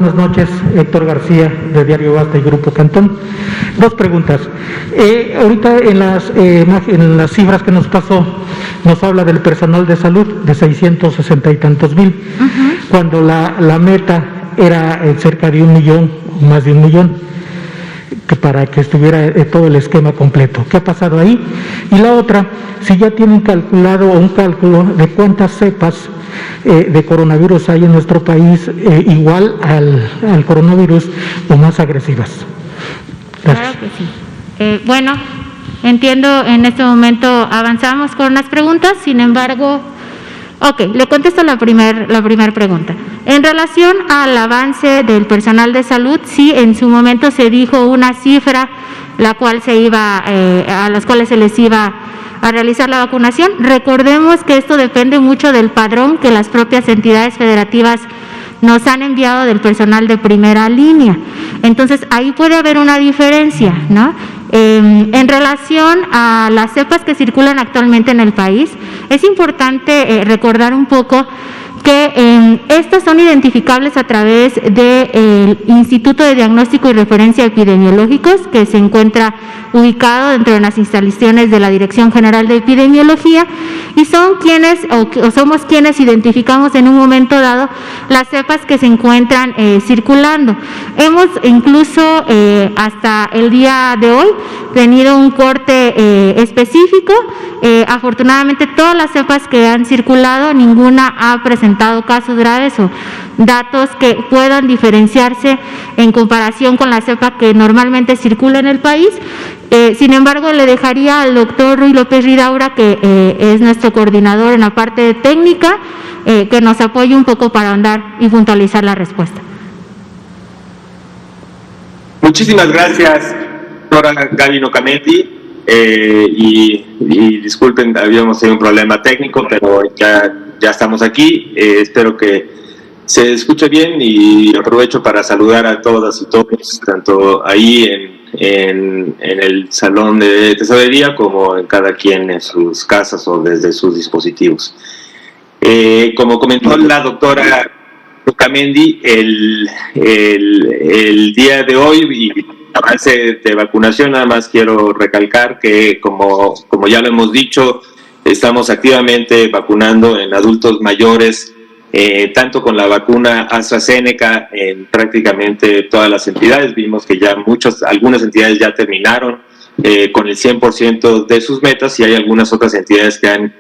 Buenas noches, Héctor García, de Diario Basta y Grupo Cantón. Dos preguntas. Ahorita en las cifras que nos pasó, nos habla del personal de salud de 660 y tantos mil, cuando la meta era cerca de 1 millón, más de 1 millón, que para que estuviera todo el esquema completo. ¿Qué ha pasado ahí? Y la otra, si ya tienen calculado un cálculo de cuántas cepas de coronavirus hay en nuestro país, igual al coronavirus o más agresivas. Gracias. Claro que sí. Bueno, entiendo, en este momento avanzamos con las preguntas, sin embargo, le contesto la primer pregunta. En relación al avance del personal de salud, sí, en su momento se dijo una cifra, la cual a las cuales se les iba a realizar la vacunación. Recordemos que esto depende mucho del padrón que las propias entidades federativas nos han enviado del personal de primera línea. Entonces, ahí puede haber una diferencia, ¿no? En relación a las cepas que circulan actualmente en el país, es importante recordar un poco que estas son identificables a través del Instituto de Diagnóstico y Referencia Epidemiológicos, que se encuentra ubicado dentro de las instalaciones de la Dirección General de Epidemiología, y son quienes, o somos quienes identificamos en un momento dado las cepas que se encuentran circulando. Hemos incluso hasta el día de hoy tenido un corte específico. Afortunadamente todas las cepas que han circulado, ninguna ha presentado casos graves o datos que puedan diferenciarse en comparación con la cepa que normalmente circula en el país. Sin embargo, le dejaría al doctor Ruy López Ridaura, que es nuestro coordinador en la parte técnica, que nos apoye un poco para ahondar y puntualizar la respuesta. Muchísimas gracias, doctora Gaby Nocamendi. Y disculpen, habíamos tenido un problema técnico, pero ya estamos aquí. Espero que se escuche bien, y aprovecho para saludar a todas y todos, tanto ahí en el salón de tesorería como en cada quien en sus casas o desde sus dispositivos. Como comentó la doctora Nocamendi, el día de hoy y avance de vacunación, nada más quiero recalcar que como ya lo hemos dicho, estamos activamente vacunando en adultos mayores, tanto con la vacuna AstraZeneca en prácticamente todas las entidades. Vimos que ya algunas entidades ya terminaron con el 100% de sus metas, y hay algunas otras entidades que han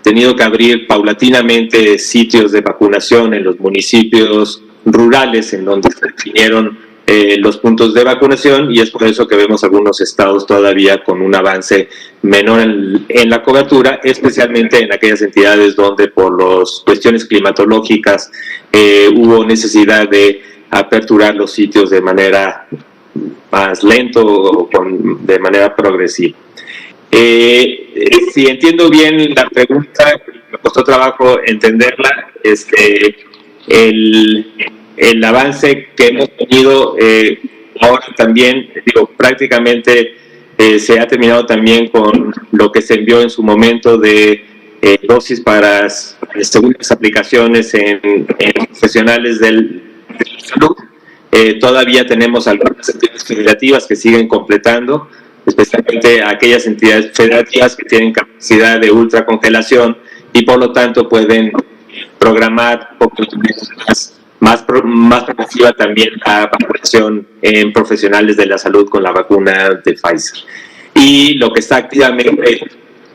tenido que abrir paulatinamente sitios de vacunación en los municipios rurales en donde se definieron los puntos de vacunación, y es por eso que vemos algunos estados todavía con un avance menor en la cobertura, especialmente en aquellas entidades donde por las cuestiones climatológicas hubo necesidad de aperturar los sitios de manera más lento o de manera progresiva. Si entiendo bien la pregunta, me costó trabajo entenderla, el avance que hemos tenido ahora también, prácticamente se ha terminado también con lo que se envió en su momento de dosis para segundas aplicaciones en profesionales de salud. Todavía tenemos algunas entidades federativas que siguen completando, especialmente aquellas entidades federativas que tienen capacidad de ultracongelación y por lo tanto pueden programar más progresiva también la vacunación en profesionales de la salud con la vacuna de Pfizer. Y lo que está activamente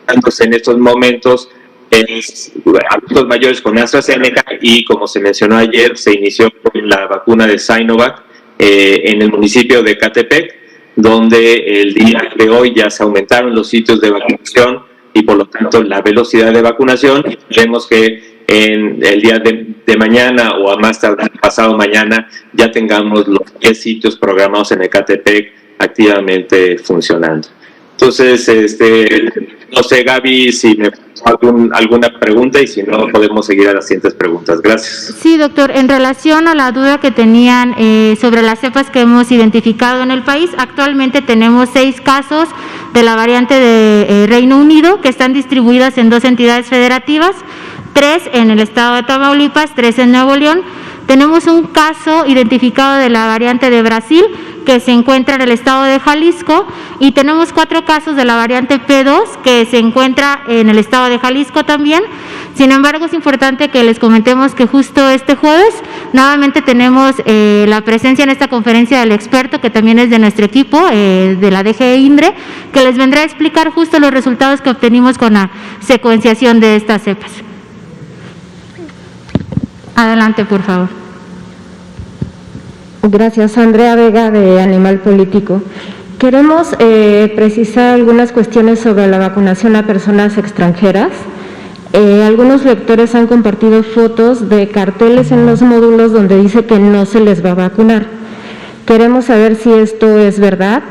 dándose en estos momentos es adultos mayores con AstraZeneca, y como se mencionó ayer, se inició con la vacuna de Sinovac en el municipio de Catepec, donde el día de hoy ya se aumentaron los sitios de vacunación y por lo tanto la velocidad de vacunación. Esperemos que en el día de mañana o a más tardar pasado mañana ya tengamos los 10 sitios programados en Ecatepec activamente funcionando. Entonces, no sé, Gaby, si me alguna pregunta, y si no, podemos seguir a las siguientes preguntas. Gracias. Sí, doctor, en relación a la duda que tenían sobre las cepas que hemos identificado en el país, actualmente tenemos 6 casos de la variante de Reino Unido que están distribuidas en 2 entidades federativas, 3 en el estado de Tamaulipas, 3 en Nuevo León, Tenemos un caso identificado de la variante de Brasil que se encuentra en el estado de Jalisco y tenemos 4 casos de la variante P2 que se encuentra en el estado de Jalisco también. Sin embargo, es importante que les comentemos que justo este jueves nuevamente tenemos la presencia en esta conferencia del experto, que también es de nuestro equipo, de la DG INDRE, que les vendrá a explicar justo los resultados que obtenimos con la secuenciación de estas cepas. Adelante, por favor. Gracias, Andrea Vega, de Animal Político. Queremos precisar algunas cuestiones sobre la vacunación a personas extranjeras. Algunos lectores han compartido fotos de carteles en los módulos donde dice que no se les va a vacunar. Queremos saber si esto es verdad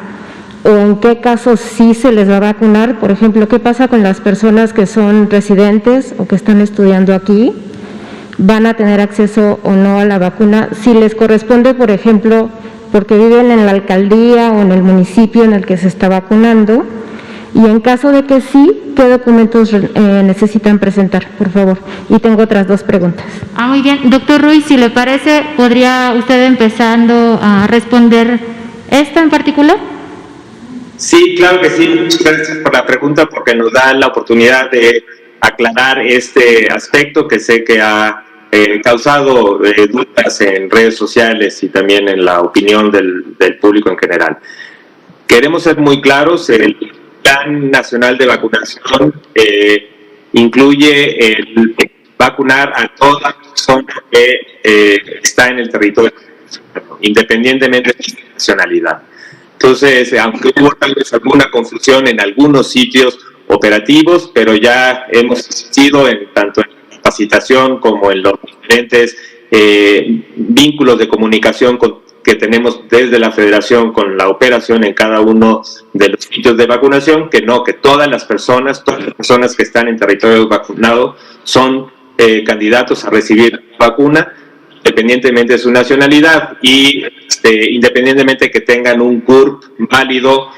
o en qué casos sí se les va a vacunar. Por ejemplo, ¿qué pasa con las personas que son residentes o que están estudiando aquí? ¿Van a tener acceso o no a la vacuna? Si les corresponde, por ejemplo, porque viven en la alcaldía o en el municipio en el que se está vacunando. Y en caso de que sí, ¿qué documentos necesitan presentar, por favor? Y tengo otras 2 preguntas. Muy bien. Doctor Ruiz, si le parece, ¿podría usted empezando a responder esta en particular? Sí, claro que sí. Muchas gracias por la pregunta, porque nos da la oportunidad de aclarar este aspecto que sé que ha causado dudas en redes sociales y también en la opinión del público en general. Queremos ser muy claros, el Plan Nacional de Vacunación incluye el vacunar a toda persona que está en el territorio, independientemente de su nacionalidad. Entonces, aunque hubo tal vez alguna confusión en algunos sitios operativos, pero ya hemos insistido en tanto en la capacitación como en los diferentes vínculos de comunicación que tenemos desde la Federación con la operación en cada uno de los sitios de vacunación, que todas las personas que están en territorio vacunado son candidatos a recibir vacuna, independientemente de su nacionalidad y independientemente que tengan un CURP válido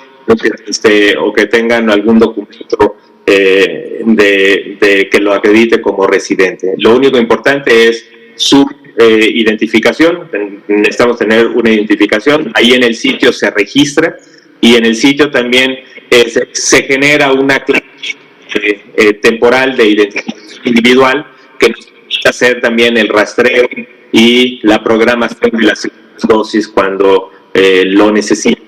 o que tengan algún documento de que lo acredite como residente. Lo único importante es su identificación. Necesitamos tener una identificación. Ahí en el sitio se registra y en el sitio también se genera una clave temporal de identificación individual que nos permite hacer también el rastreo y la programación de las dosis cuando lo necesite.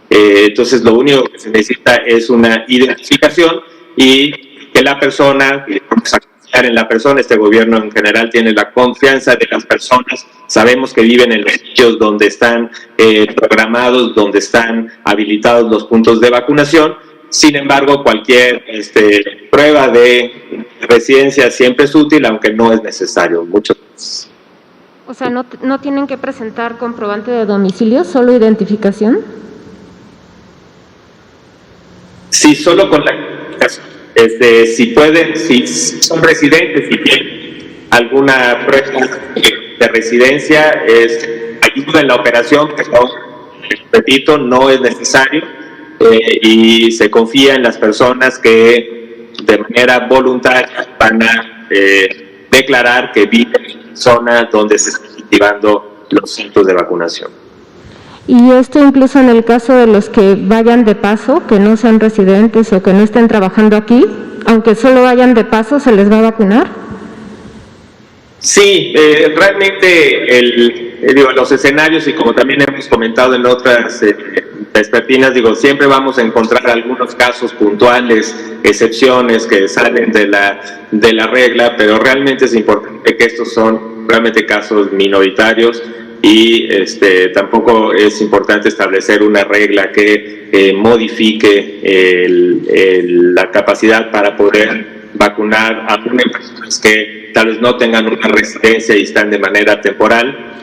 Entonces, lo único que se necesita es una identificación y que la persona, y vamos a confiar en la persona, este gobierno en general tiene la confianza de las personas, sabemos que viven en los sitios donde están programados, donde están habilitados los puntos de vacunación. Sin embargo, cualquier prueba de residencia siempre es útil, aunque no es necesario. Muchas gracias. O sea, ¿no tienen que presentar comprobante de domicilio, solo identificación? Sí, solo con la identificación. Si pueden, si son residentes y tienen alguna prueba de residencia, ayuda en la operación, pero repito, no es necesario y se confía en las personas que de manera voluntaria van a declarar que viven en la zona donde se están activando los centros de vacunación. Y esto incluso en el caso de los que vayan de paso, que no sean residentes o que no estén trabajando aquí, aunque solo vayan de paso, ¿se les va a vacunar? Sí, realmente los escenarios, y como también hemos comentado en otras vespertinas, siempre vamos a encontrar algunos casos puntuales, excepciones que salen de la regla, pero realmente es importante que estos son realmente casos minoritarios. Y tampoco es importante establecer una regla que modifique la capacidad para poder vacunar a algunas personas que tal vez no tengan una residencia y están de manera temporal.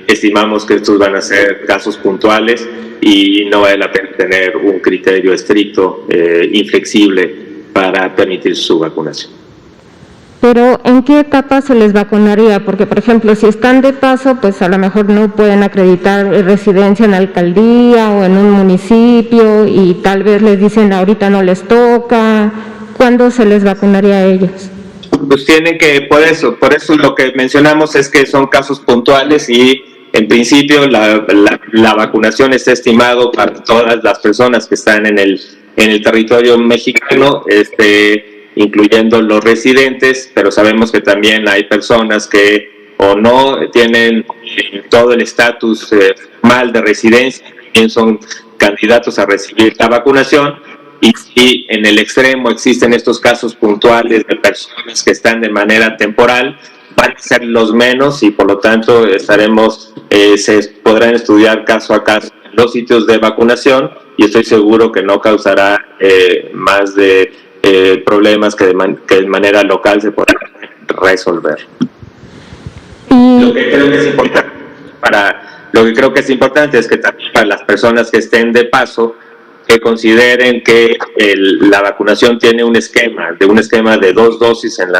Estimamos que estos van a ser casos puntuales y no vale la pena tener un criterio estricto, inflexible para permitir su vacunación. Pero, ¿en qué etapa se les vacunaría? Porque, por ejemplo, si están de paso, pues a lo mejor no pueden acreditar residencia en la alcaldía o en un municipio y tal vez les dicen ahorita no les toca. ¿Cuándo se les vacunaría a ellos? pues tienen que, por eso lo que mencionamos es que son casos puntuales y en principio la vacunación está estimado para todas las personas que están en el territorio mexicano, incluyendo los residentes, pero sabemos que también hay personas que o no tienen todo el estatus formal de residencia, también son candidatos a recibir la vacunación, y si en el extremo existen estos casos puntuales de personas que están de manera temporal, van a ser los menos y por lo tanto se podrán estudiar caso a caso los sitios de vacunación y estoy seguro que no causará más de problemas que de manera local se podrán resolver. Lo que creo que es importante es que también para las personas que estén de paso, que consideren que la vacunación tiene un esquema de 2 dosis en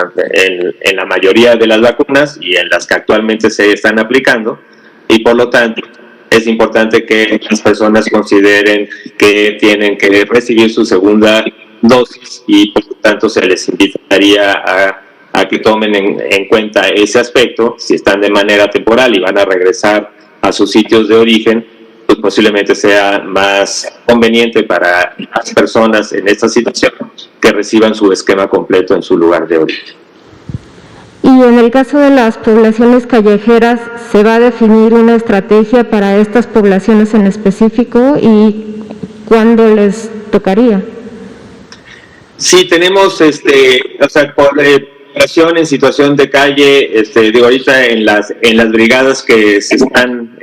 la mayoría de las vacunas y en las que actualmente se están aplicando, y por lo tanto es importante que las personas consideren que tienen que recibir su segunda dosis y por lo tanto se les invitaría a que tomen en cuenta ese aspecto. Si están de manera temporal y van a regresar a sus sitios de origen, pues posiblemente sea más conveniente para las personas en esta situación que reciban su esquema completo en su lugar de origen. Y en el caso de las poblaciones callejeras, ¿se va a definir una estrategia para estas poblaciones en específico y cuándo les tocaría? Sí, tenemos, población en situación de calle, ahorita en las brigadas que se están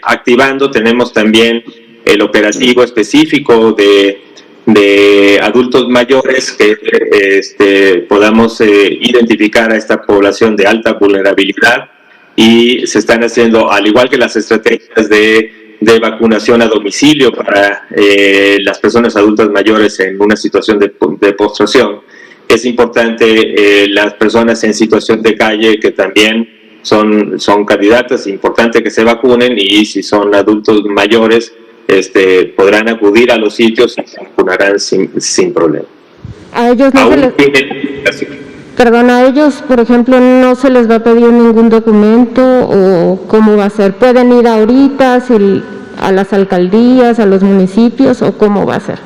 activando, tenemos también el operativo específico de adultos mayores que podamos identificar a esta población de alta vulnerabilidad y se están haciendo, al igual que las estrategias de vacunación a domicilio para las personas adultas mayores en una situación de postración. Es importante las personas en situación de calle que también son candidatas, es importante que se vacunen y si son adultos mayores podrán acudir a los sitios y se vacunarán sin problema. A ellos no a ellos, por ejemplo, no se les va a pedir ningún documento o cómo va a ser. ¿Pueden ir ahorita a las alcaldías, a los municipios o cómo va a ser?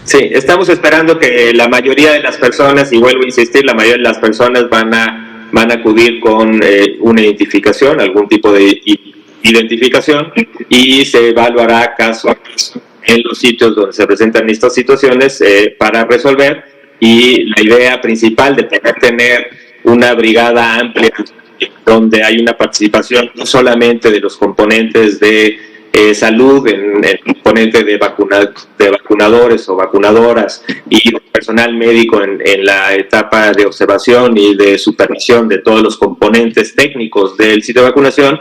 Sí, estamos esperando que la mayoría de las personas, y vuelvo a insistir, la mayoría de las personas van a acudir con una identificación, algún tipo de identificación, y se evaluará caso a caso en los sitios donde se presentan estas situaciones para resolver. Y la idea principal de tener una brigada amplia donde hay una participación no solamente de los componentes de salud, en el componente de vacunadores o vacunadoras y personal médico en la etapa de observación y de supervisión de todos los componentes técnicos del sitio de vacunación,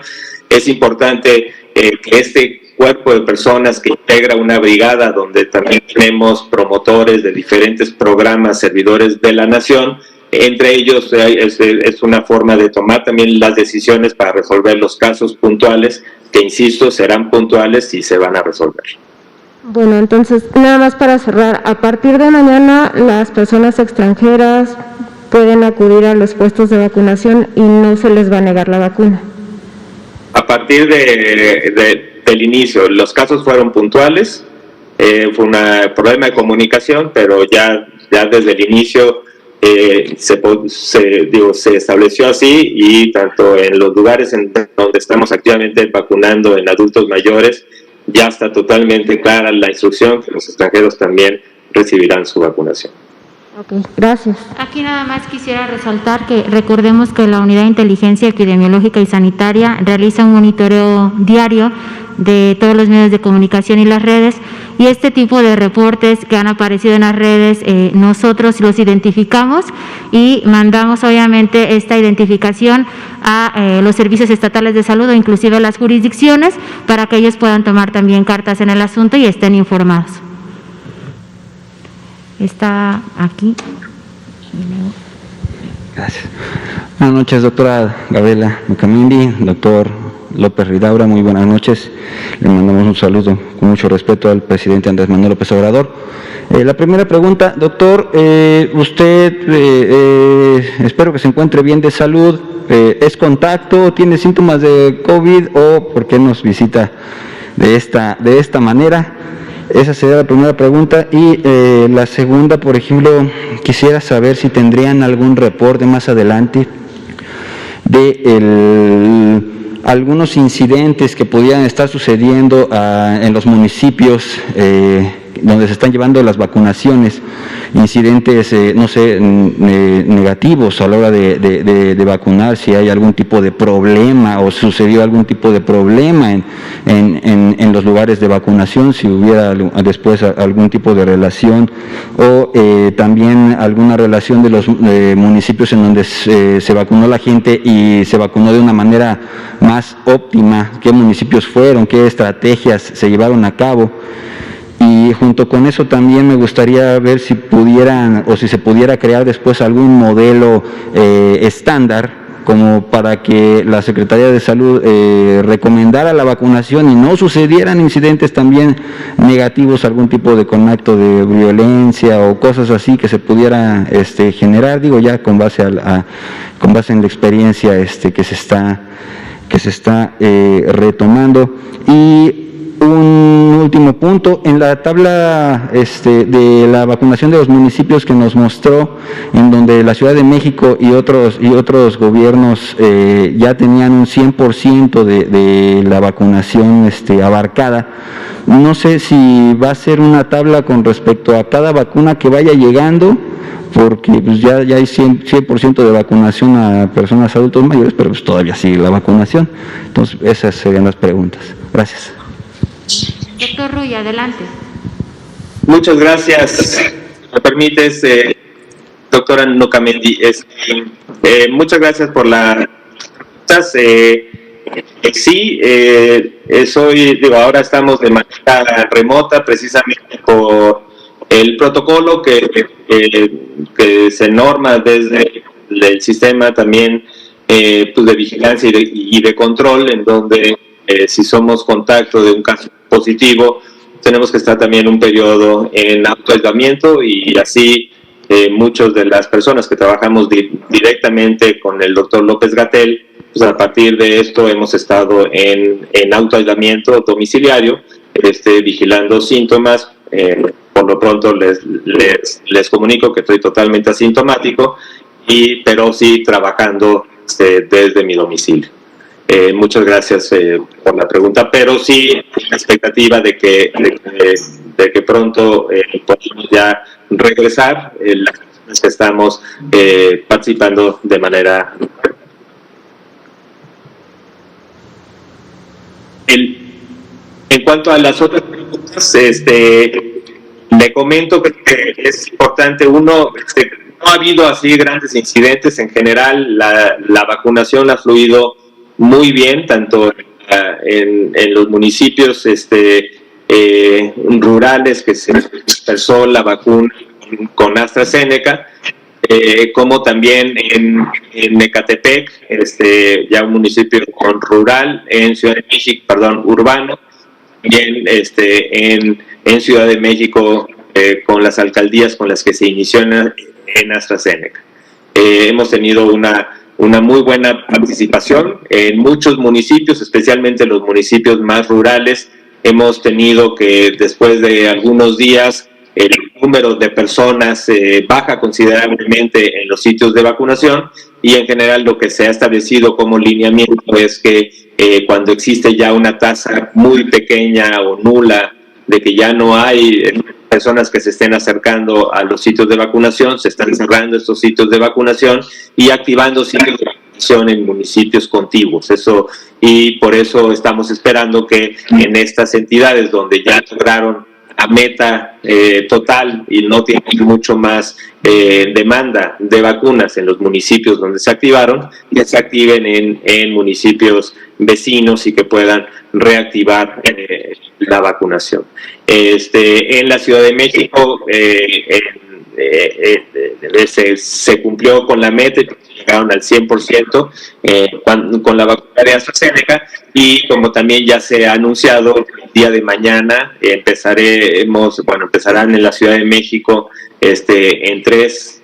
es importante que este cuerpo de personas que integra una brigada donde también tenemos promotores de diferentes programas, servidores de la nación, entre ellos es una forma de tomar también las decisiones para resolver los casos puntuales que, insisto, serán puntuales y se van a resolver. Bueno, entonces, nada más para cerrar, a partir de mañana las personas extranjeras pueden acudir a los puestos de vacunación y no se les va a negar la vacuna. A partir del inicio, los casos fueron puntuales, fue un problema de comunicación, pero ya desde el inicio se estableció así, y tanto en los lugares en donde estamos activamente vacunando en adultos mayores, ya está totalmente clara la instrucción que los extranjeros también recibirán su vacunación. Ok, gracias. Aquí nada más quisiera resaltar que recordemos que la Unidad de Inteligencia Epidemiológica y Sanitaria realiza un monitoreo diario de todos los medios de comunicación y las redes, y este tipo de reportes que han aparecido en las redes, nosotros los identificamos y mandamos obviamente esta identificación a los servicios estatales de salud o inclusive a las jurisdicciones para que ellos puedan tomar también cartas en el asunto y estén informados. Está aquí. Gracias. Buenas noches, doctora Gabriela Mucamendi, doctor López Ridaura, muy buenas noches. Le mandamos un saludo con mucho respeto al presidente Andrés Manuel López Obrador. La primera pregunta, doctor, usted espero que se encuentre bien de salud, ¿es contacto, tiene síntomas de COVID o por qué nos visita de esta manera? Esa sería la primera pregunta. Y la segunda, por ejemplo, quisiera saber si tendrían algún reporte más adelante de algunos incidentes que pudieran estar sucediendo en los municipios donde se están llevando las vacunaciones, incidentes, no sé, negativos a la hora de vacunar, si hay algún tipo de problema o sucedió algún tipo de problema en los lugares de vacunación, si hubiera después algún tipo de relación o también alguna relación de los municipios en donde se vacunó la gente y se vacunó de una manera más óptima, qué municipios fueron, qué estrategias se llevaron a cabo. Y junto con eso también me gustaría ver si pudieran o si se pudiera crear después algún modelo estándar como para que la Secretaría de Salud recomendara la vacunación y no sucedieran incidentes también negativos, algún tipo de contacto de violencia o cosas así que se pudiera generar, digo ya con base en la experiencia que se está retomando. Y un último punto, en la tabla de la vacunación de los municipios que nos mostró, en donde la Ciudad de México y otros gobiernos ya tenían un 100% de la vacunación abarcada, no sé si va a ser una tabla con respecto a cada vacuna que vaya llegando, porque pues ya hay 100% de vacunación a personas adultos mayores, pero pues todavía sigue la vacunación. Entonces esas serían las preguntas. Gracias. Doctor Ruy, adelante. Muchas gracias. Si me permites, doctora Nocamendi, muchas gracias por las preguntas. Sí, ahora estamos de manera remota precisamente por el protocolo que se norma desde el sistema también pues de vigilancia y de control, en donde si somos contacto de un caso positivo, tenemos que estar también un periodo en autoaislamiento, y así muchas de las personas que trabajamos directamente con el doctor López-Gatell, pues a partir de esto hemos estado en autoaislamiento domiciliario, vigilando síntomas. Por lo pronto les comunico que estoy totalmente asintomático, pero sí trabajando desde mi domicilio. Muchas gracias por la pregunta, pero sí la expectativa de que pronto podamos ya regresar las personas que estamos participando de manera. En cuanto a las otras preguntas, le comento que es importante, no ha habido así grandes incidentes. En general la vacunación ha fluido muy bien, tanto en los municipios rurales que se dispersó la vacuna con AstraZeneca, como también en Ecatepec, ya un municipio rural, en Ciudad de México, urbano, también en Ciudad de México, con las alcaldías con las que se inició en AstraZeneca. Hemos tenido una muy buena participación en muchos municipios, especialmente los municipios más rurales. Hemos tenido que, después de algunos días, el número de personas baja considerablemente en los sitios de vacunación, y en general lo que se ha establecido como lineamiento es que cuando existe ya una tasa muy pequeña o nula de que ya no hay personas que se estén acercando a los sitios de vacunación, se están cerrando estos sitios de vacunación y activando sitios de vacunación en municipios contiguos. Y por eso estamos esperando que en estas entidades donde ya lograron a meta total y no tienen mucho más demanda de vacunas en los municipios donde se activaron, que se activen en municipios vecinos y que puedan reactivar la vacunación. En la Ciudad de México se cumplió con la meta, llegaron al 100% con la vacuna de AstraZeneca, y como también ya se ha anunciado, día de mañana empezarán en la Ciudad de México en tres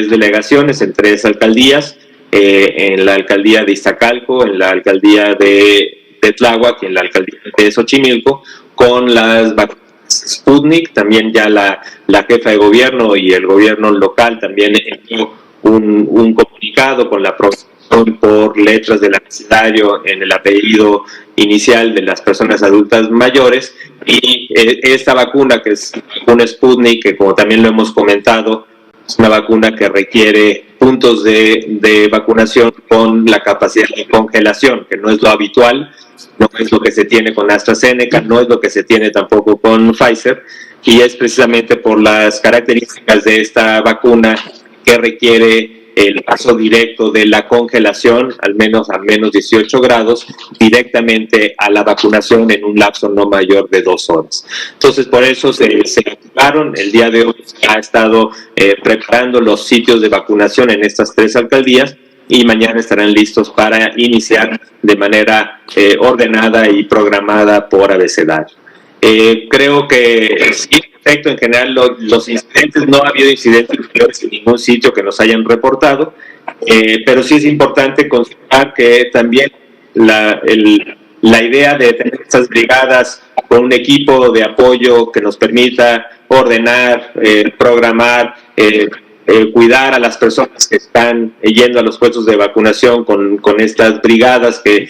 delegaciones, en 3 alcaldías, en la alcaldía de Iztacalco, en la alcaldía de Tláhuac y en la alcaldía de Xochimilco, con las vacunas Sputnik. También ya la jefa de gobierno y el gobierno local también envió un comunicado con la aprobación por letras del abecedario en el apellido inicial de las personas adultas mayores, y esta vacuna, que es una Sputnik, que como también lo hemos comentado, es una vacuna que requiere puntos de vacunación con la capacidad de congelación, que no es lo habitual, no es lo que se tiene con AstraZeneca, no es lo que se tiene tampoco con Pfizer, y es precisamente por las características de esta vacuna que requiere el paso directo de la congelación, al menos a menos 18 grados, directamente a la vacunación en un lapso no mayor de 2 horas. Entonces, por eso se activaron. El día de hoy se ha estado preparando los sitios de vacunación en estas 3 alcaldías, y mañana estarán listos para iniciar de manera ordenada y programada por abecedario. Creo que sí, en efecto, en general los incidentes, no ha habido incidentes en ningún sitio que nos hayan reportado, pero sí es importante considerar que también la idea de tener estas brigadas con un equipo de apoyo que nos permita ordenar, programar, cuidar a las personas que están yendo a los puestos de vacunación con estas brigadas que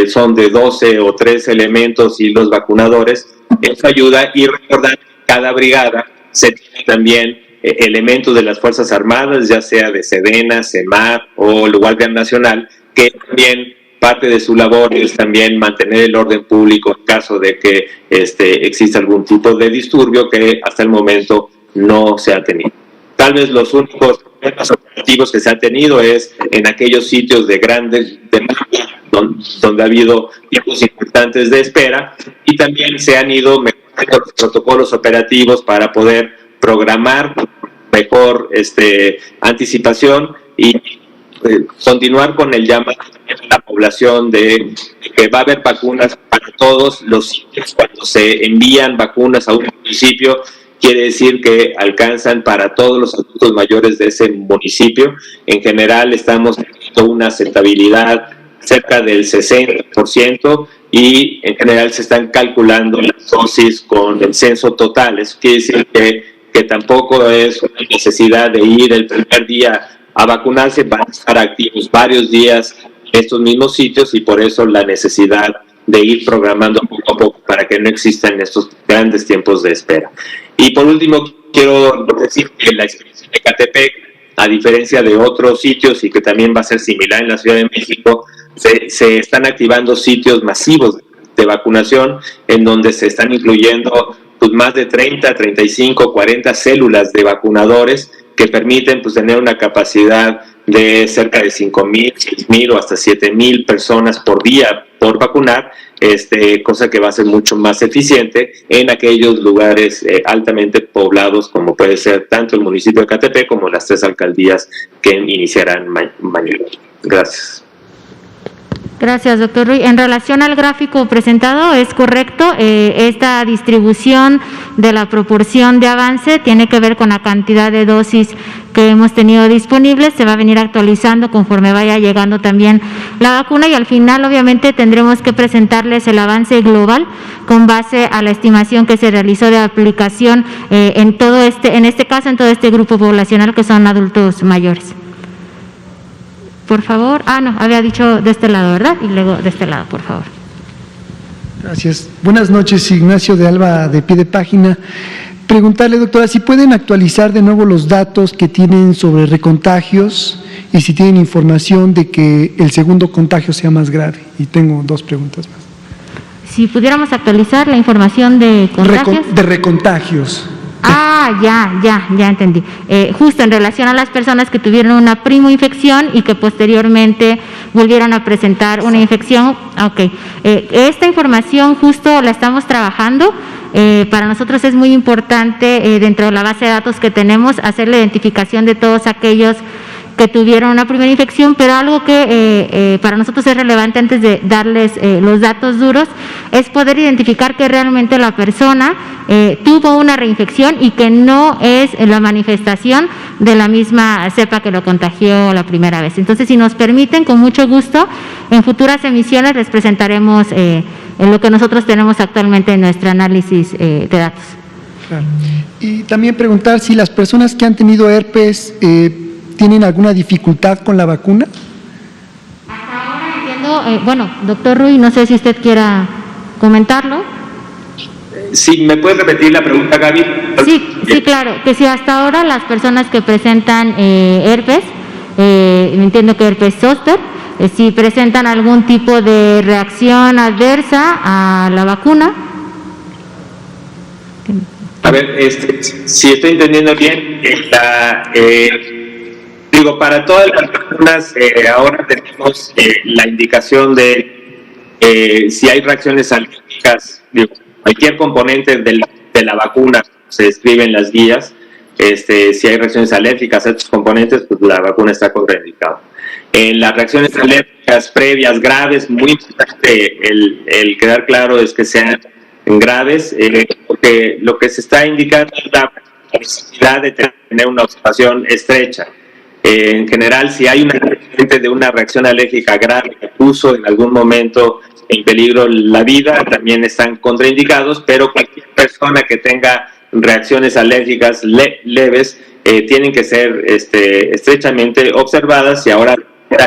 son de 12 o 13 elementos y los vacunadores. Eso ayuda, y recordar que cada brigada se tiene también elementos de las Fuerzas Armadas, ya sea de Sedena, CEMAR o el Guardia Nacional, que también parte de su labor es también mantener el orden público en caso de que exista algún tipo de disturbio, que hasta el momento no se ha tenido. Tal vez los únicos problemas operativos que se han tenido es en aquellos sitios de grandes demandas donde ha habido tiempos importantes de espera, y también se han ido mejorando los protocolos operativos para poder programar mejor anticipación y continuar con el llamado a la población de que va a haber vacunas para todos los sitios. Cuando se envían vacunas a un municipio, quiere decir que alcanzan para todos los adultos mayores de ese municipio. En general estamos teniendo una aceptabilidad cerca del 60%, y en general se están calculando las dosis con el censo total. Eso quiere decir que tampoco es una necesidad de ir el primer día a vacunarse, van a estar activos varios días en estos mismos sitios, y por eso la necesidad de ir programando poco a poco para que no existan estos grandes tiempos de espera. Y por último, quiero decir que la experiencia de Ecatepec, a diferencia de otros sitios, y que también va a ser similar en la Ciudad de México, se están activando sitios masivos de vacunación en donde se están incluyendo pues, más de 30, 35, 40 células de vacunadores que permiten pues, tener una capacidad de cerca de 5,000, 6,000 o hasta 7,000 personas por día por vacunar, cosa que va a ser mucho más eficiente en aquellos lugares altamente poblados, como puede ser tanto el municipio de Ecatepec como las 3 alcaldías que iniciarán mañana. Gracias. Gracias, doctor Ruiz. En relación al gráfico presentado, es correcto, esta distribución de la proporción de avance tiene que ver con la cantidad de dosis que hemos tenido disponibles. Se va a venir actualizando conforme vaya llegando también la vacuna, y al final obviamente tendremos que presentarles el avance global con base a la estimación que se realizó de aplicación en este caso en todo este grupo poblacional que son adultos mayores. Por favor. No, había dicho de este lado, ¿verdad? Y luego de este lado, por favor. Gracias. Buenas noches, Ignacio de Alba, de Pie de Página. Preguntarle, doctora, si pueden actualizar de nuevo los datos que tienen sobre recontagios y si tienen información de que el segundo contagio sea más grave. Y tengo 2 preguntas más. Si pudiéramos actualizar la información de contagios. De recontagios. Ya entendí. Justo en relación a las personas que tuvieron una primoinfección y que posteriormente volvieron a presentar una infección. Ok. Esta información justo la estamos trabajando. Para nosotros es muy importante dentro de la base de datos que tenemos hacer la identificación de todos aquellos que tuvieron una primera infección, pero algo que para nosotros es relevante antes de darles los datos duros es poder identificar que realmente la persona tuvo una reinfección y que no es la manifestación de la misma cepa que lo contagió la primera vez. Entonces, si nos permiten, con mucho gusto, en futuras emisiones les presentaremos en lo que nosotros tenemos actualmente en nuestro análisis de datos. Claro. Y también preguntar si las personas que han tenido herpes tienen alguna dificultad con la vacuna. Hasta ahora entiendo, bueno, doctor Ruy, no sé si usted quiera comentarlo. Sí, ¿me puedes repetir la pregunta, Gaby? Sí, claro, que si hasta ahora las personas que presentan herpes, entiendo que herpes zóster, si presentan algún tipo de reacción adversa a la vacuna. A ver, si estoy entendiendo bien, digo, para todas las vacunas ahora tenemos la indicación de si hay reacciones alérgicas, digo, cualquier componente de la vacuna se describe en las guías. Si hay reacciones alérgicas a estos componentes, pues la vacuna está contraindicada. En las reacciones alérgicas previas graves, muy importante el quedar claro es que sean graves, porque lo que se está indicando es la necesidad de tener una observación estrecha. En general, si hay una de una reacción alérgica grave que puso en algún momento en peligro la vida, también están contraindicados, pero cualquier persona que tenga reacciones alérgicas leves tienen que ser estrechamente observadas, y ahora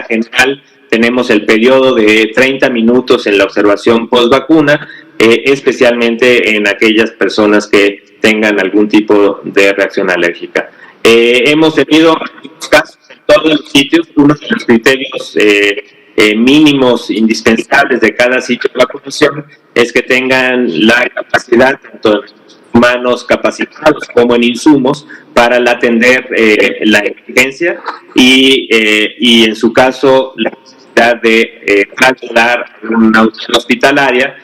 en general tenemos el periodo de 30 minutos en la observación post-vacuna, especialmente en aquellas personas que tengan algún tipo de reacción alérgica. Hemos tenido algunos casos en todos los sitios. Uno de los criterios mínimos indispensables de cada sitio de vacunación es que tengan la capacidad, tanto en humanos capacitados como en insumos, para atender la emergencia y en su caso la necesidad de trasladar una unidad hospitalaria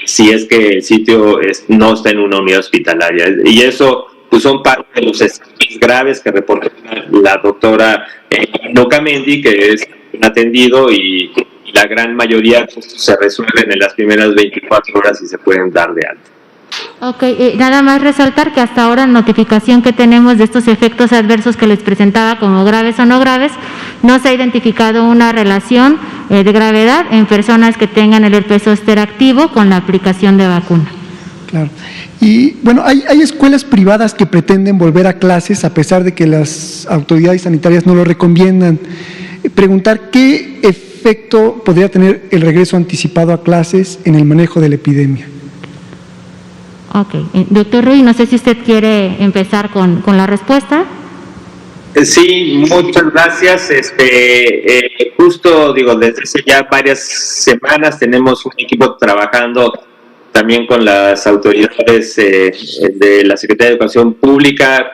si es que el sitio no está en una unidad hospitalaria. Y eso pues son parte de los escenarios graves que reportó la doctora Nocamendi, que es atendido, y la gran mayoría se resuelven en las primeras 24 horas y se pueden dar de alta. Ok, nada más resaltar que hasta ahora en notificación que tenemos de estos efectos adversos que les presentaba como graves o no graves, no se ha identificado una relación de gravedad en personas que tengan el herpes zóster activo con la aplicación de vacuna. Claro. Y bueno, hay escuelas privadas que pretenden volver a clases a pesar de que las autoridades sanitarias no lo recomiendan. Preguntar qué efecto podría tener el regreso anticipado a clases en el manejo de la epidemia. Ok, doctor Ruy, no sé si usted quiere empezar con la respuesta. Sí, muchas gracias. Justo digo, desde hace ya varias semanas tenemos un equipo trabajando también con las autoridades de la Secretaría de Educación Pública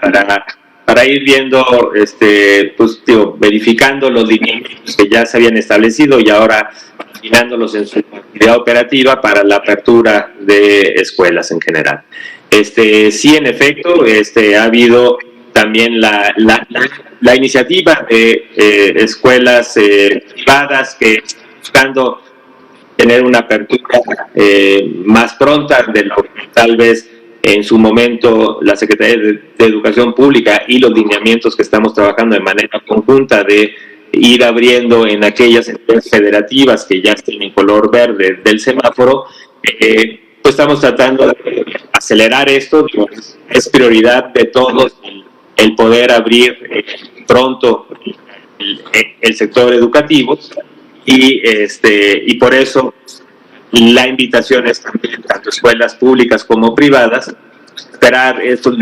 para ir viendo, pues digo, verificando los lineamientos que ya se habían establecido y ahora afinándolos en su actividad operativa para la apertura de escuelas en general. Sí, en efecto, ha habido también la iniciativa de escuelas privadas que están buscando tener una apertura más pronta de lo que tal vez en su momento la Secretaría de Educación Pública y los lineamientos que estamos trabajando de manera conjunta de ir abriendo en aquellas entidades federativas que ya estén en color verde del semáforo, pues estamos tratando de acelerar esto. Es prioridad de todos el poder abrir pronto el sector educativo y por eso la invitación es también tanto escuelas públicas como privadas esperar estos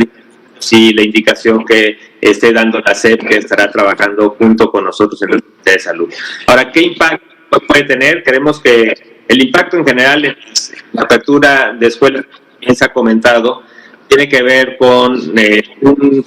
y la indicación que esté dando la SEP, que estará trabajando junto con nosotros en el Comité de Salud. Ahora, ¿qué impacto puede tener? Creemos que el impacto en general en la apertura de escuelas, bien se ha comentado, tiene que ver con un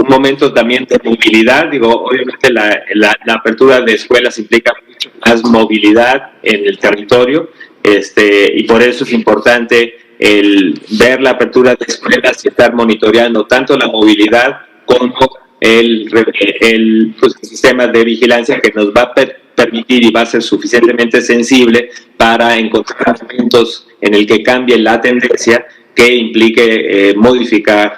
momento también de movilidad. Digo, obviamente la apertura de escuelas implica mucho más movilidad en el territorio, y por eso es importante el ver la apertura de escuelas y estar monitoreando tanto la movilidad como el sistema de vigilancia que nos va a permitir y va a ser suficientemente sensible para encontrar momentos en el que cambie la tendencia que implique modificar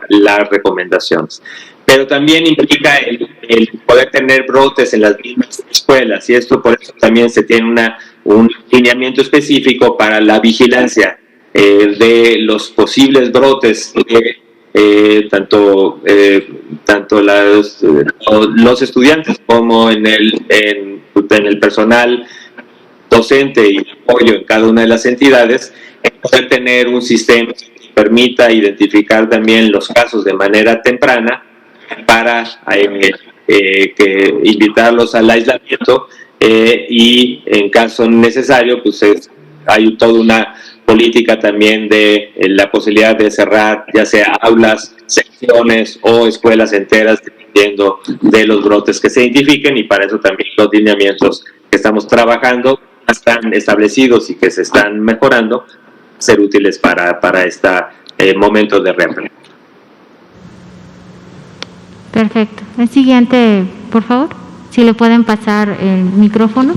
las recomendaciones. Pero también implica el poder tener brotes en las mismas escuelas, y esto por eso también se tiene un lineamiento específico para la vigilancia de los posibles brotes de tanto los estudiantes como en el personal docente y apoyo en cada una de las entidades, poder tener un sistema que permita identificar también los casos de manera temprana para que invitarlos al aislamiento y en caso necesario pues hay toda una política también de la posibilidad de cerrar ya sea aulas, secciones o escuelas enteras dependiendo de los brotes que se identifiquen, y para eso también los lineamientos que estamos trabajando están establecidos y que se están mejorando, ser útiles para este momento de reapertura. Perfecto. El siguiente, por favor, si le pueden pasar el micrófono.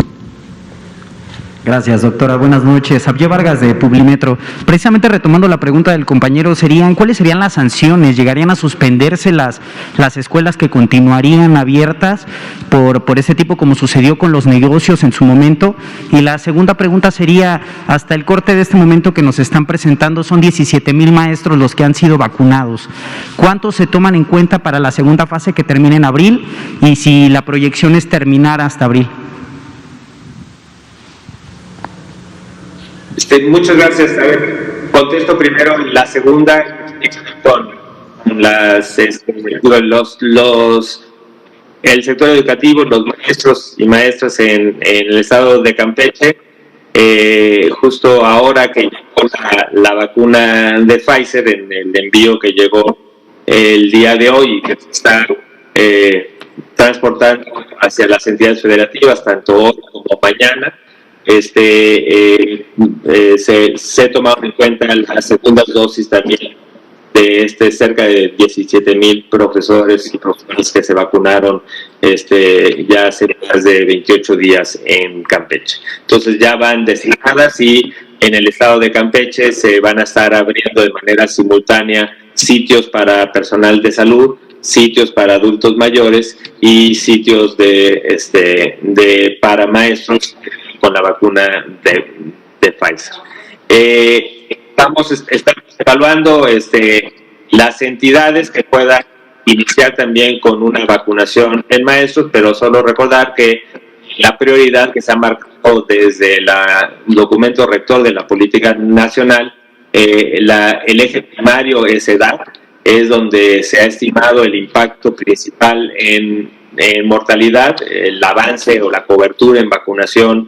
Gracias, doctora. Buenas noches. Javier Vargas, de Publimetro. Precisamente retomando la pregunta del compañero, ¿cuáles serían las sanciones? ¿Llegarían a suspenderse las escuelas que continuarían abiertas por ese tipo, como sucedió con los negocios en su momento? Y la segunda pregunta sería, hasta el corte de este momento que nos están presentando, son 17,000 maestros los que han sido vacunados. ¿Cuántos se toman en cuenta para la segunda fase que termina en abril? Y si la proyección es terminar hasta abril. Muchas gracias. A ver, contesto primero la segunda con el sector educativo, los maestros y maestras en el estado de Campeche. Justo ahora que llegó la vacuna de Pfizer, en el envío que llegó el día de hoy y que se está transportando hacia las entidades federativas, tanto hoy como mañana, se tomaron en cuenta las segundas dosis también de cerca de 17,000 profesores y profesoras que se vacunaron ya hace más de 28 días en Campeche. Entonces ya van designadas, y en el estado de Campeche se van a estar abriendo de manera simultánea sitios para personal de salud, sitios para adultos mayores y sitios para maestros con la vacuna de Pfizer. Estamos evaluando las entidades que puedan iniciar también con una vacunación en maestros, pero solo recordar que la prioridad que se ha marcado desde el documento rector de la política nacional, el eje primario es edad, es donde se ha estimado el impacto principal en mortalidad, el avance o la cobertura en vacunación,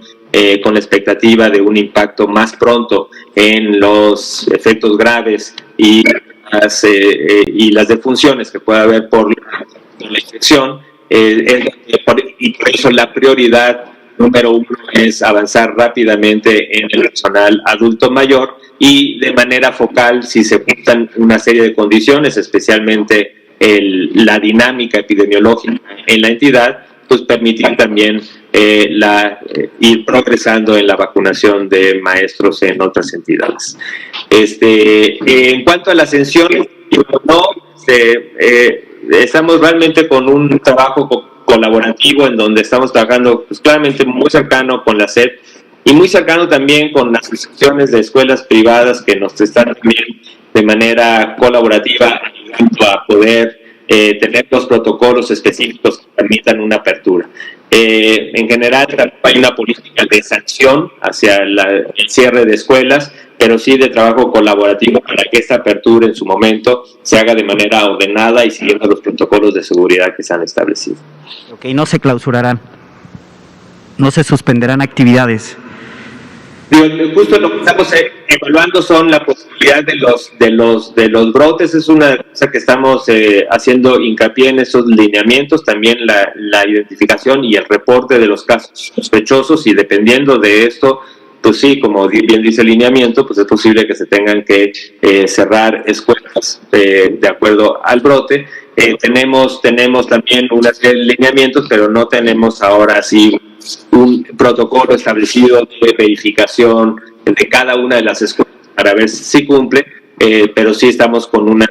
con la expectativa de un impacto más pronto en los efectos graves y las defunciones que pueda haber por la infección, y por eso la prioridad número uno es avanzar rápidamente en el personal adulto mayor, y de manera focal, si se juntan una serie de condiciones, especialmente la dinámica epidemiológica en la entidad, pues permitir también ir progresando en la vacunación de maestros en otras entidades. En cuanto a las sanciones, estamos realmente con un trabajo colaborativo en donde estamos trabajando pues, claramente muy cercano con la SEP y muy cercano también con las asociaciones de escuelas privadas que nos están también de manera colaborativa ayudando a poder tener los protocolos específicos que permitan una apertura. En general hay una política de sanción hacia el cierre de escuelas, pero sí de trabajo colaborativo para que esta apertura en su momento se haga de manera ordenada y siguiendo los protocolos de seguridad que se han establecido. Ok, no se clausurarán, no se suspenderán actividades. Justo lo que estamos evaluando son la posibilidad de los brotes. Es una cosa que estamos haciendo hincapié en esos lineamientos, también la identificación y el reporte de los casos sospechosos, y dependiendo de esto, pues sí, como bien dice el lineamiento, pues es posible que se tengan que cerrar escuelas de acuerdo al brote. tenemos también una serie de lineamientos, pero no tenemos ahora sí un protocolo establecido de verificación de cada una de las escuelas para ver si cumple, pero sí estamos con una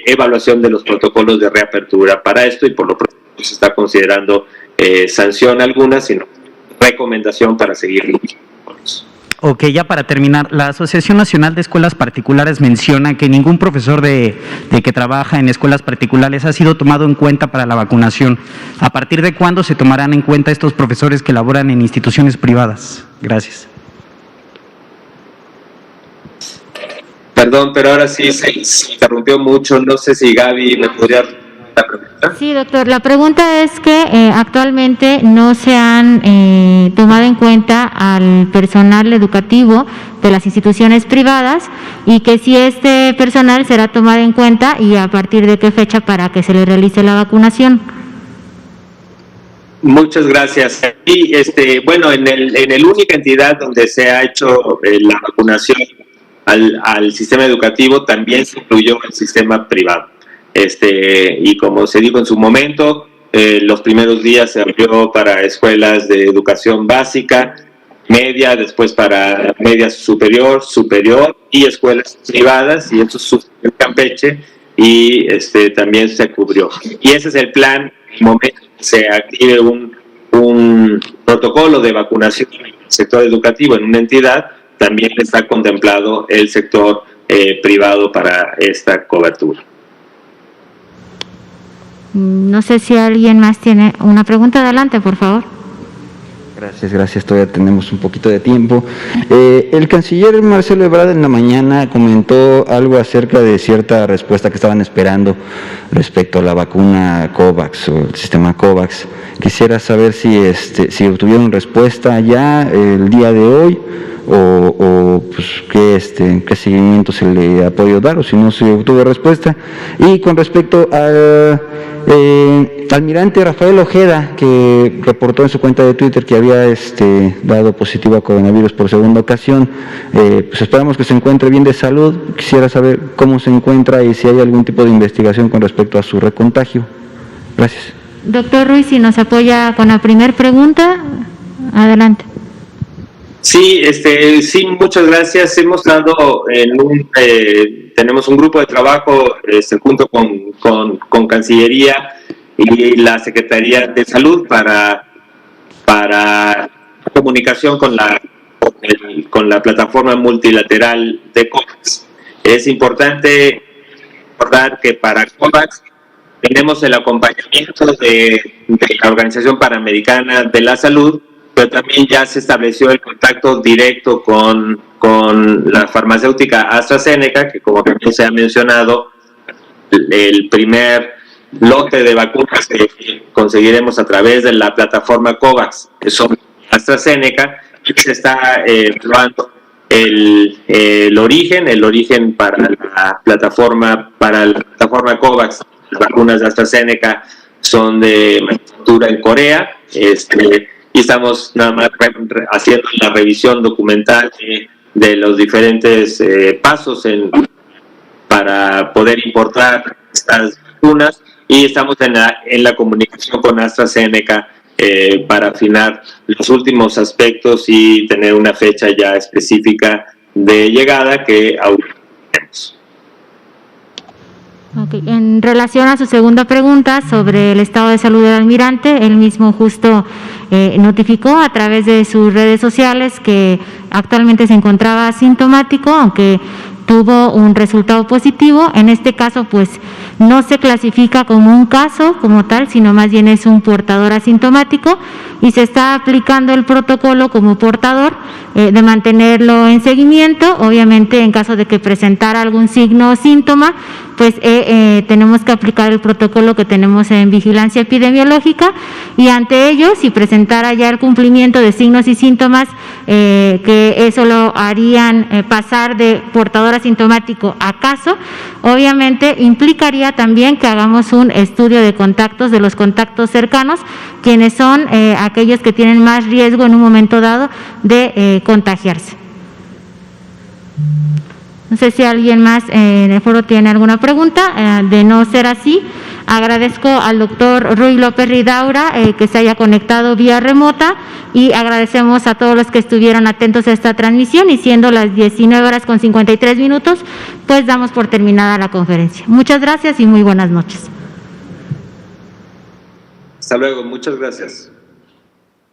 evaluación de los protocolos de reapertura para esto, y por lo pronto no se está considerando sanción alguna, sino recomendación para seguir. Ok, ya para terminar, la Asociación Nacional de Escuelas Particulares menciona que ningún profesor de que trabaja en escuelas particulares ha sido tomado en cuenta para la vacunación. ¿A partir de cuándo se tomarán en cuenta estos profesores que laboran en instituciones privadas? Gracias. Perdón, pero ahora sí se interrumpió mucho. No sé si Gaby me podría la pregunta. Sí, doctor. La pregunta es que actualmente no se han tomado en cuenta al personal educativo de las instituciones privadas, y que si este personal será tomado en cuenta y a partir de qué fecha para que se le realice la vacunación. Muchas gracias. Y bueno, en el única entidad donde se ha hecho la vacunación al sistema educativo también se incluyó el sistema privado. Y como se dijo en su momento, los primeros días se abrió para escuelas de educación básica, media, después para media superior y escuelas privadas, y eso sucedió en Campeche, y también se cubrió. Y ese es el plan. En el momento que se active un protocolo de vacunación en el sector educativo en una entidad, también está contemplado el sector privado para esta cobertura. No sé si alguien más tiene una pregunta. Adelante, por favor. Gracias, todavía tenemos un poquito de tiempo. El canciller Marcelo Ebrard en la mañana comentó algo acerca de cierta respuesta que estaban esperando respecto a la vacuna COVAX o el sistema COVAX. Quisiera saber si obtuvieron respuesta ya el día de hoy, o pues qué seguimiento se le ha podido dar, o si no se obtuvo respuesta. Y con respecto al almirante Rafael Ojeda, que reportó en su cuenta de Twitter que había dado positivo a coronavirus por segunda ocasión, pues esperamos que se encuentre bien de salud. Quisiera saber cómo se encuentra y si hay algún tipo de investigación con respecto a su recontagio. Gracias. Doctor Ruiz, si nos apoya con la primera pregunta, adelante. Sí, sí, muchas gracias. Hemos dado tenemos un grupo de trabajo junto con Cancillería y la Secretaría de Salud para comunicación con la plataforma multilateral de COVAX. Es importante recordar que para COVAX tenemos el acompañamiento de la Organización Panamericana de la Salud, pero también ya se estableció el contacto directo con la farmacéutica AstraZeneca, que como también se ha mencionado, el primer lote de vacunas que conseguiremos a través de la plataforma COVAX, que son AstraZeneca, y se está probando el origen para la plataforma COVAX. Las vacunas de AstraZeneca son de manufactura en Corea, y estamos nada más haciendo la revisión documental de los diferentes pasos para poder importar estas vacunas, y estamos en la comunicación con AstraZeneca para afinar los últimos aspectos y tener una fecha ya específica de llegada que aún tenemos. Okay. En relación a su segunda pregunta sobre el estado de salud del almirante, él mismo justo notificó a través de sus redes sociales que actualmente se encontraba asintomático, aunque tuvo un resultado positivo. En este caso, pues no se clasifica como un caso como tal, sino más bien es un portador asintomático, y se está aplicando el protocolo como portador de mantenerlo en seguimiento. Obviamente, en caso de que presentara algún signo o síntoma, pues tenemos que aplicar el protocolo que tenemos en vigilancia epidemiológica, y ante ello, si presentara ya el cumplimiento de signos y síntomas que eso lo harían pasar de portador asintomático a caso, obviamente implicaría también que hagamos un estudio de contactos, de los contactos cercanos, quienes son aquellos que tienen más riesgo en un momento dado de contagiarse. No sé si alguien más en el foro tiene alguna pregunta. De no ser así, Agradezco al doctor Ruy López Ridaura que se haya conectado vía remota y agradecemos a todos los que estuvieron atentos a esta transmisión, y siendo las 19:53, pues damos por terminada la conferencia. Muchas gracias y muy buenas noches. Hasta luego, muchas gracias.